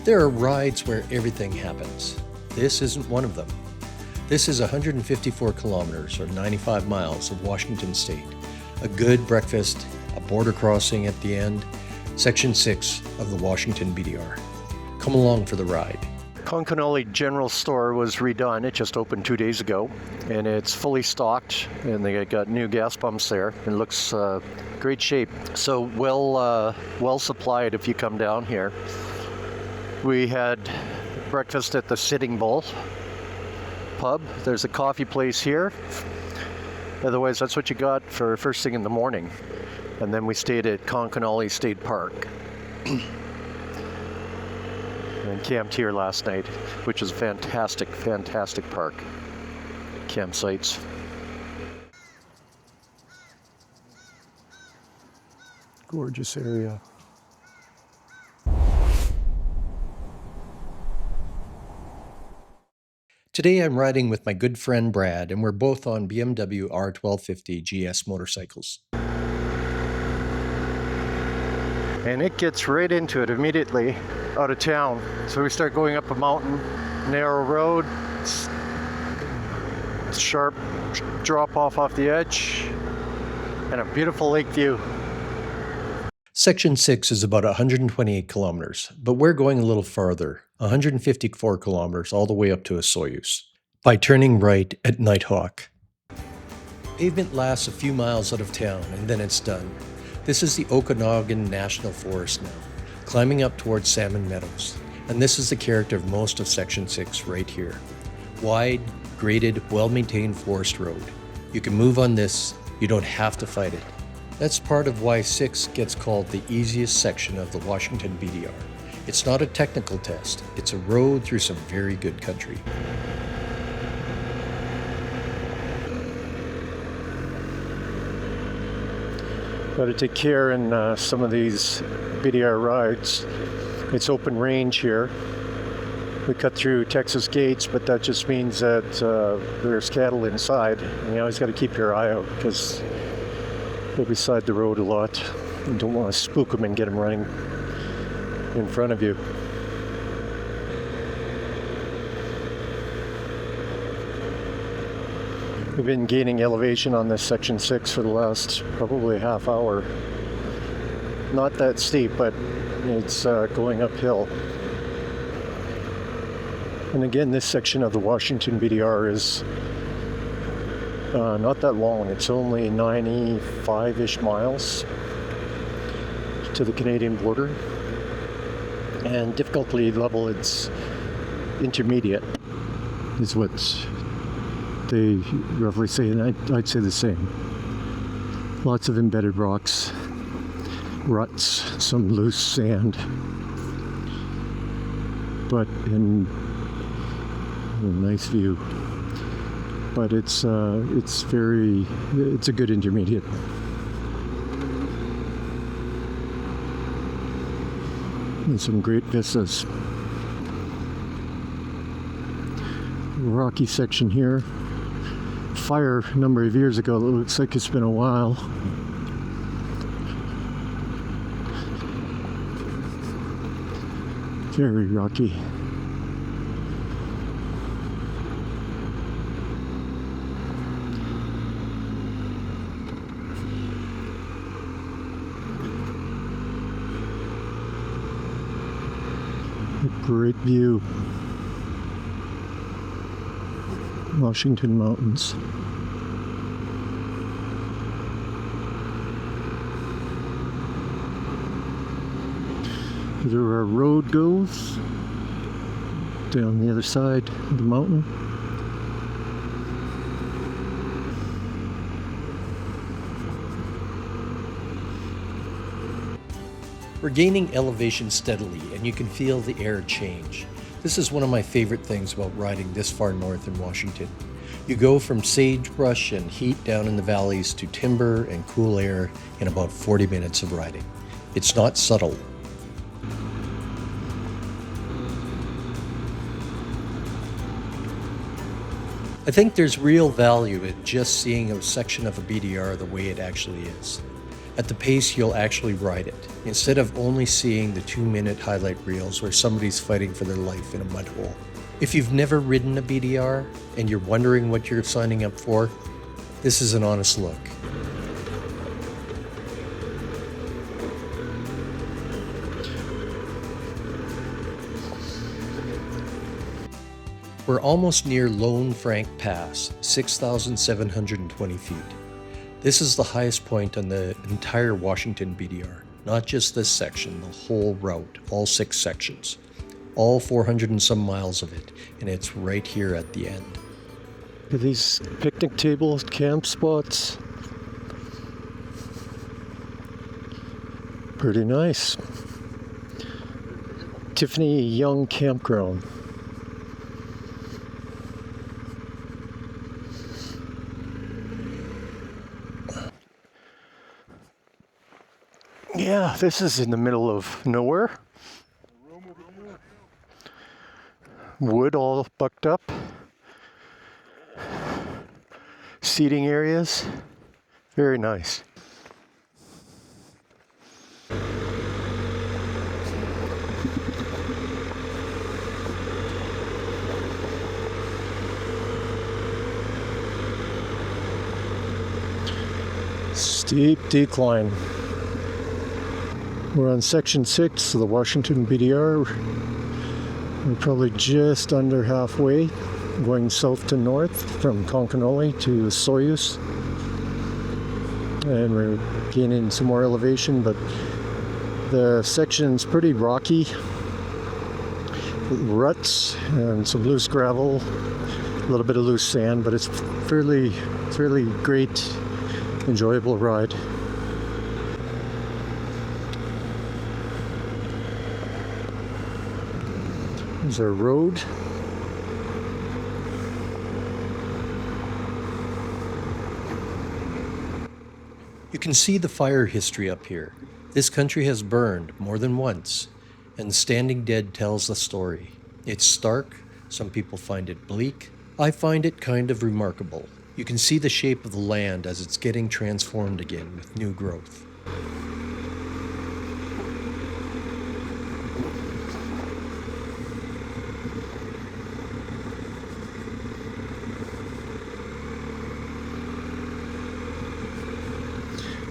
There are rides where everything happens. This isn't one of them. This is 154 kilometers or 95 miles of Washington State. A good breakfast, a border crossing at the end, Section 6 of the Washington BDR. Come along for the ride. Conconully General Store was redone. It just opened 2 days ago, and it's fully stocked, and they got new gas pumps there. It looks great shape. So well supplied if you come down here. We had breakfast at the Sitting Bull pub. There's a coffee place here. Otherwise, that's what you got for first thing in the morning. And then we stayed at Conconully State Park. And camped here last night, which is a fantastic park. Campsites. Gorgeous area. Today I'm riding with my good friend Brad, and we're both on BMW R1250 GS motorcycles. And it gets right into it immediately out of town. So we start going up a mountain, narrow road, sharp drop off the edge, and a beautiful lake view. Section 6 is about 128 kilometers, but we're going a little farther, 154 kilometers all the way up to Osoyoos, by turning right at Nighthawk. Pavement lasts a few miles out of town and then it's done. This is the Okanagan National Forest now, climbing up towards Salmon Meadows. And this is the character of most of Section 6 right here. Wide, graded, well-maintained forest road. You can move on this, you don't have to fight it. That's part of why 6 gets called the easiest section of the Washington BDR. It's not a technical test, it's a road through some very good country. Got to take care in some of these BDR rides. It's open range here. We cut through Texas gates, but that just means that there's cattle inside. And you always got to keep your eye out because they're beside the road a lot. You don't want to spook them and get them running in front of you. We've been gaining elevation on this Section 6 for the last probably half hour. Not that steep, but it's going uphill. And again, this section of the Washington BDR is not that long. It's only 95-ish miles to the Canadian border. And difficulty level, it's intermediate, is what they roughly say, and I'd say the same. Lots of embedded rocks, ruts, some loose sand, but in a nice view. But it's a good intermediate. And some great vistas. Rocky section here. Fire a number of years ago. It looks like it's been a while. Very rocky. A great view. Washington Mountains. There our road goes down the other side of the mountain. We're gaining elevation steadily and you can feel the air change. This is one of my favorite things about riding this far north in Washington. You go from sagebrush and heat down in the valleys to timber and cool air in about 40 minutes of riding. It's not subtle. I think there's real value in just seeing a section of a BDR the way it actually is. at the pace you'll actually ride it, instead of only seeing the 2-minute highlight reels where somebody's fighting for their life in a mud hole. If you've never ridden a BDR and you're wondering what you're signing up for, this is an honest look. We're almost near Lone Frank Pass, 6,720 feet. This is the highest point on the entire Washington BDR, not just this section, the whole route, all 6 sections, all 400 and some miles of it, and it's right here at the end. Look at these picnic tables, camp spots. Pretty nice. Tiffany Young Campground. Yeah, this is in the middle of nowhere. Wood all bucked up. Seating areas. Very nice. Steep decline. We're on section 6 of the Washington BDR. We're probably just under halfway, going south to north from Conconully to Osoyoos. And we're gaining some more elevation, but the section's pretty rocky. Ruts and some loose gravel, a little bit of loose sand, but it's fairly great, enjoyable ride. There's our road. You can see the fire history up here. This country has burned more than once, and Standing Dead tells the story. It's stark, some people find it bleak. I find it kind of remarkable. You can see the shape of the land as it's getting transformed again with new growth.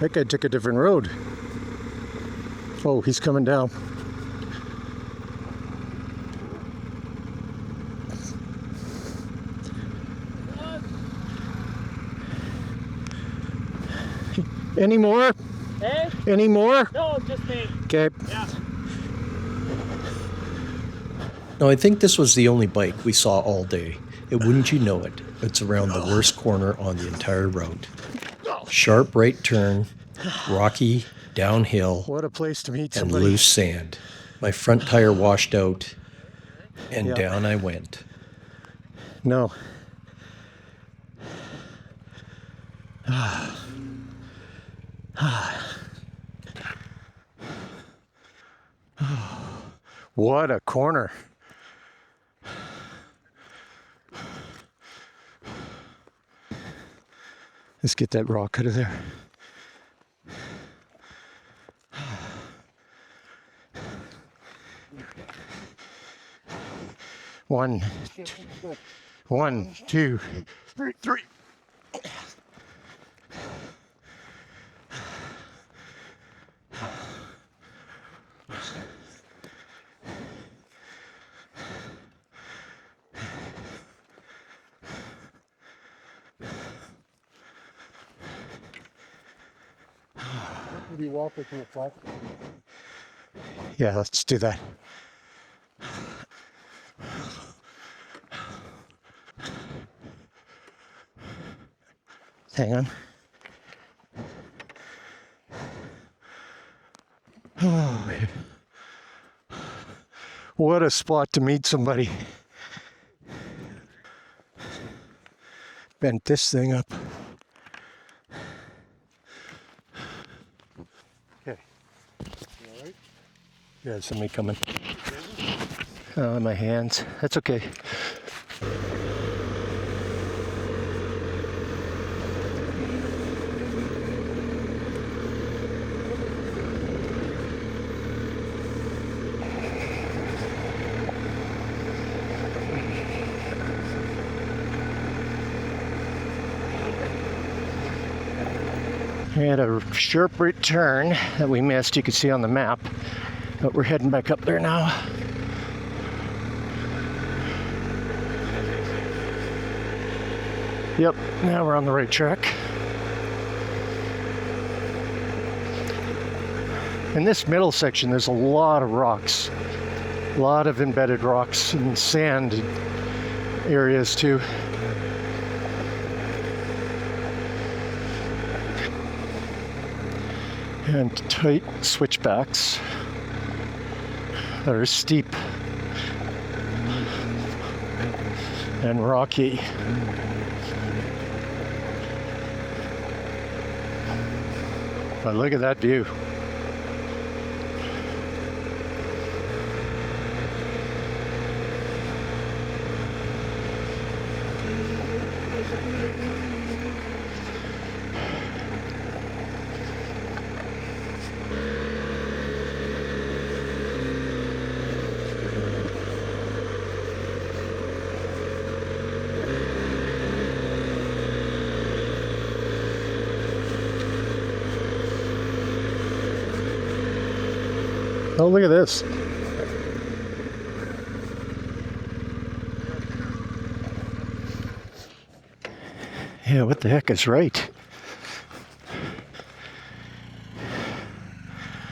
That guy took a different road. Oh, he's coming down. Any more? Hey? Any more? No, just me. Okay. Yeah. Now, I think this was the only bike we saw all day. And wouldn't you know it, it's around the worst corner on the entire route. Sharp right turn, rocky, downhill, What a place to meet and somebody. loose sand. My front tire washed out, and Yeah. down I went. No. What a corner. Let's get that rock out of there. One, two, three. Yeah, let's do that. Hang on. Oh, what a spot to meet somebody. Bent this thing up. Okay. All right. Yeah, somebody coming. My hands. That's okay. We had a sharp right turn that we missed, you can see on the map, but we're heading back up there now. Yep, now we're on the right track. In this middle section, there's a lot of rocks. A lot of embedded rocks and sand areas too. And tight switchbacks that are steep and rocky. But look at that view. Oh, look at this. Yeah, what the heck is right?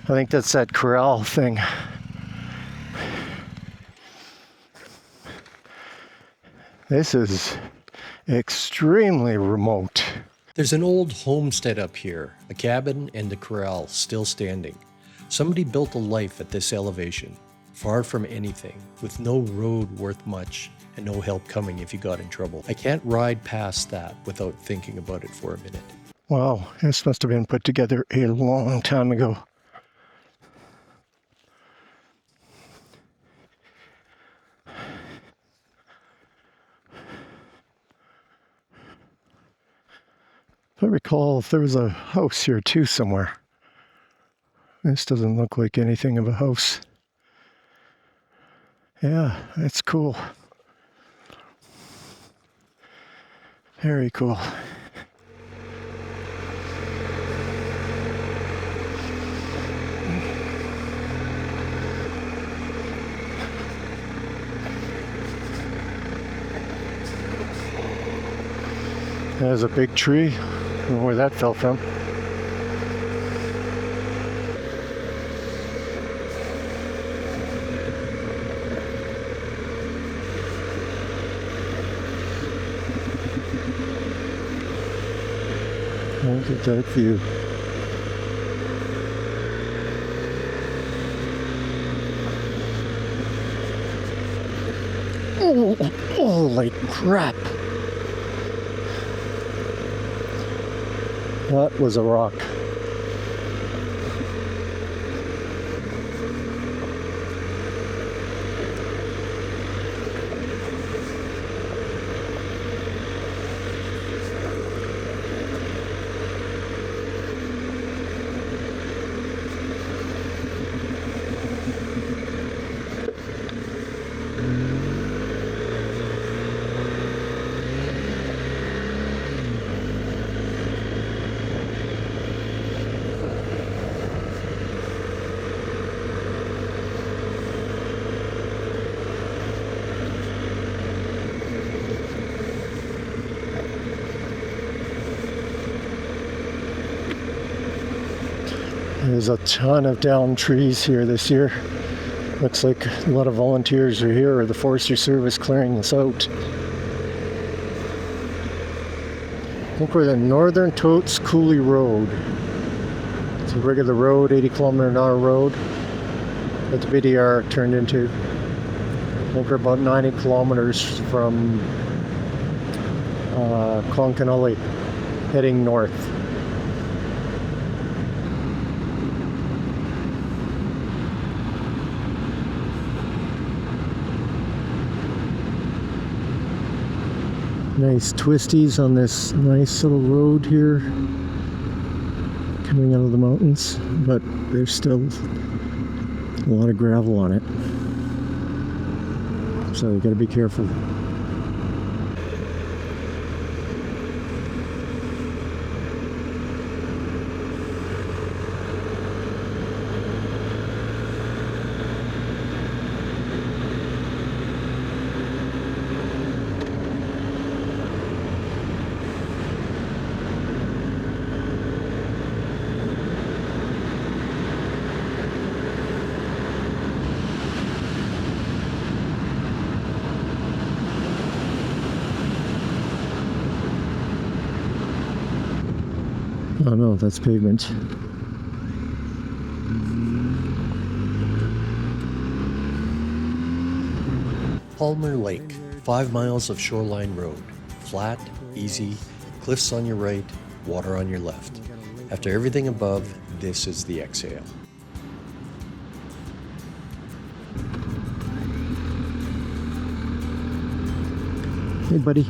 I think that's that corral thing. This is extremely remote. There's an old homestead up here, a cabin and a corral still standing. Somebody built a life at this elevation, far from anything, with no road worth much and no help coming if you got in trouble. I can't ride past that without thinking about it for a minute. Wow, this must have been put together a long time ago. If I recall, there was a house here too somewhere. This doesn't look like anything of a house. Yeah, that's cool. Very cool. There's a big tree. I don't know where that fell from. Look at that view. Oh, holy crap! That was a rock. There's a ton of downed trees here this year. Looks like a lot of volunteers are here, or the Forestry Service clearing this out. I think we're the Northern Totes Coulee Road. It's a regular road, 80km/h road that the BDR turned into. I think we're about 90 kilometers from Conconully, heading north. Nice twisties on this nice little road here coming out of the mountains, but there's still a lot of gravel on it, so you gotta be careful. no, that's Pavement. Palmer Lake, 5 miles of shoreline road. Flat, easy, cliffs on your right, water on your left. After everything above, this is the exhale. Hey, buddy.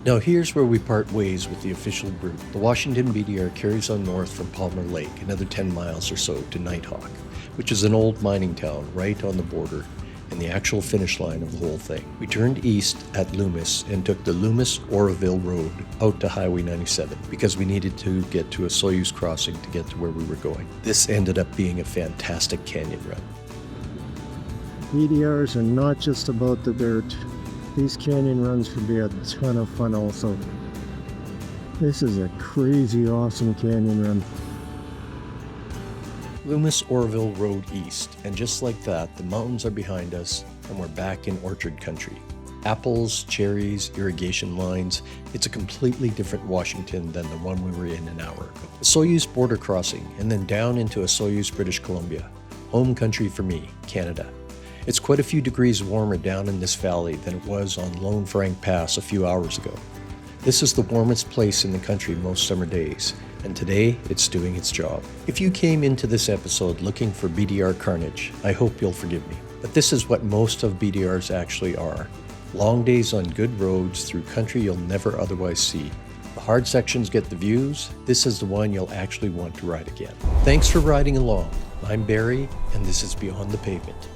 Now here's where we part ways with the official route. The Washington BDR carries on north from Palmer Lake, another 10 miles or so to Nighthawk, which is an old mining town right on the border and the actual finish line of the whole thing. We turned east at Loomis and took the Loomis Oroville Road out to Highway 97 because we needed to get to Osoyoos crossing to get to where we were going. This ended up being a fantastic canyon run. BDRs are not just about the dirt. These canyon runs can be a ton of fun also. This is a crazy awesome canyon run. Loomis Oroville Road east, and just like that, the mountains are behind us and we're back in orchard country. Apples, cherries, irrigation lines. It's a completely different Washington than the one we were in an hour ago. Osoyoos border crossing and then down into Osoyoos, British Columbia. Home country for me, Canada. It's quite a few degrees warmer down in this valley than it was on Lone Frank Pass a few hours ago. This is the warmest place in the country most summer days, and today it's doing its job. If you came into this episode looking for BDR carnage, I hope you'll forgive me. But this is what most of BDRs actually are. Long days on good roads through country you'll never otherwise see. The hard sections get the views. This is the one you'll actually want to ride again. Thanks for riding along. I'm Barry, and this is Beyond the Pavement.